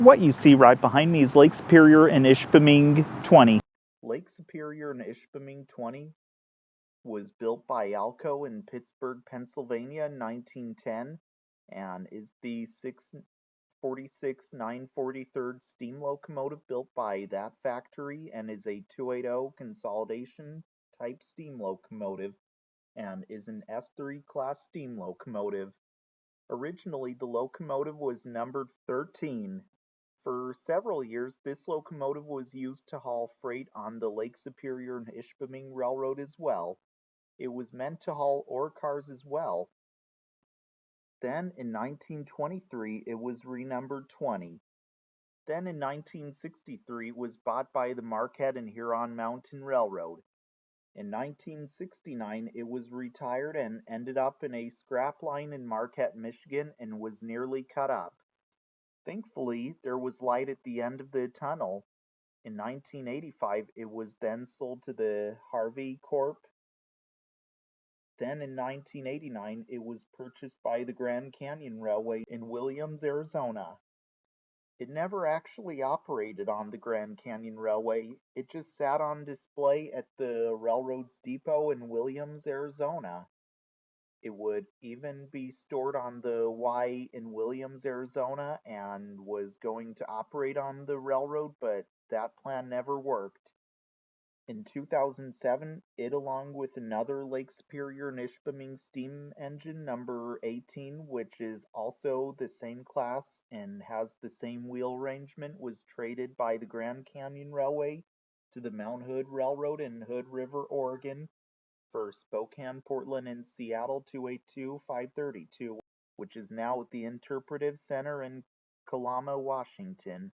What you see right behind me is Lake Superior and Ishpeming 20. Lake Superior and Ishpeming 20 was built by Alco in Pittsburgh, Pennsylvania in 1910 and is the 646-943rd steam locomotive built by that factory and is a 280 consolidation type steam locomotive and is an S3 class steam locomotive. Originally, the locomotive was numbered 13. For several years, this locomotive was used to haul freight on the Lake Superior and Ishpeming Railroad as well. It was meant to haul ore cars as well. Then in 1923, it was renumbered 20. Then in 1963, it was bought by the Marquette and Huron Mountain Railroad. In 1969, it was retired and ended up in a scrap line in Marquette, Michigan, and was nearly cut up. Thankfully, there was light at the end of the tunnel. In 1985, it was then sold to the Harvey Corp. Then in 1989, it was purchased by the Grand Canyon Railway in Williams, Arizona. It never actually operated on the Grand Canyon Railway. It just sat on display at the railroad's depot in Williams, Arizona. It would even be stored on the Y in Williams, Arizona, and was going to operate on the railroad, but that plan never worked. In 2007, it along with another Lake Superior and Ishpeming steam engine number 18, which is also the same class and has the same wheel arrangement, was traded by the Grand Canyon Railway to the Mount Hood Railroad in Hood River, Oregon for Spokane, Portland, and Seattle 282-532, which is now at the Interpretive Center in Kalama, Washington.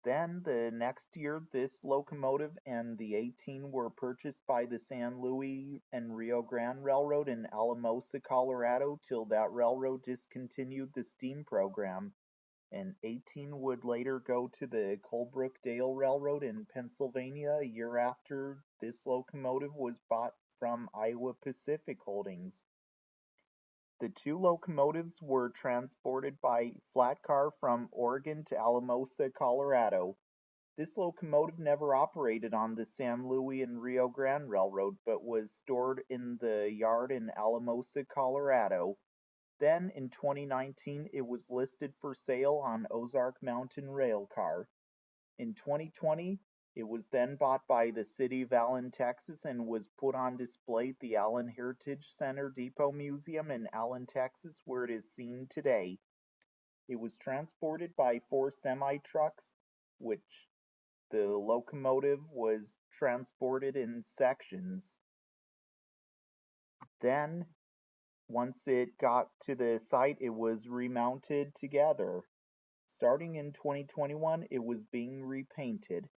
Then, the next year, this locomotive and the 18 were purchased by the San Luis and Rio Grande Railroad in Alamosa, Colorado, till that railroad discontinued the steam program, and 18 would later go to the Colebrook-Dale Railroad in Pennsylvania a year after this locomotive was bought from Iowa Pacific Holdings. The two locomotives were transported by flat car from Oregon to Alamosa, Colorado. This locomotive never operated on the San Luis and Rio Grande Railroad, but was stored in the yard in Alamosa, Colorado. Then, in 2019, it was listed for sale on Ozark Mountain Railcar. In 2020, it was then bought by the city of Allen, Texas, and was put on display at the Allen Heritage Center Depot Museum in Allen, Texas, where it is seen today. It was transported by 4 semi-trucks, which the locomotive was transported in sections. Then, once it got to the site, it was remounted together. Starting in 2021, it was being repainted.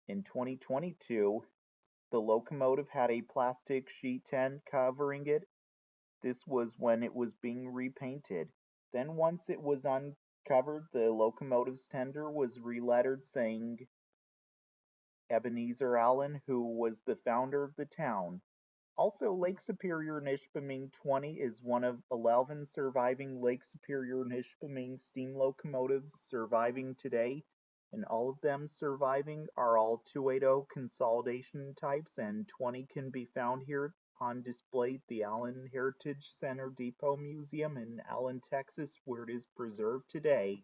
In 2022, the locomotive had a plastic sheet tent covering it. This was when it was being repainted. Then once it was uncovered, the locomotive's tender was relettered saying Ebenezer Allen, who was the founder of the town. Also, Lake Superior and Ishpeming 20 is one of 11 surviving Lake Superior and Ishpeming steam locomotives surviving today, and all of them surviving are all 280 consolidation types, and 20 can be found here on display at the Allen Heritage Center Depot Museum in Allen, Texas, where it is preserved today.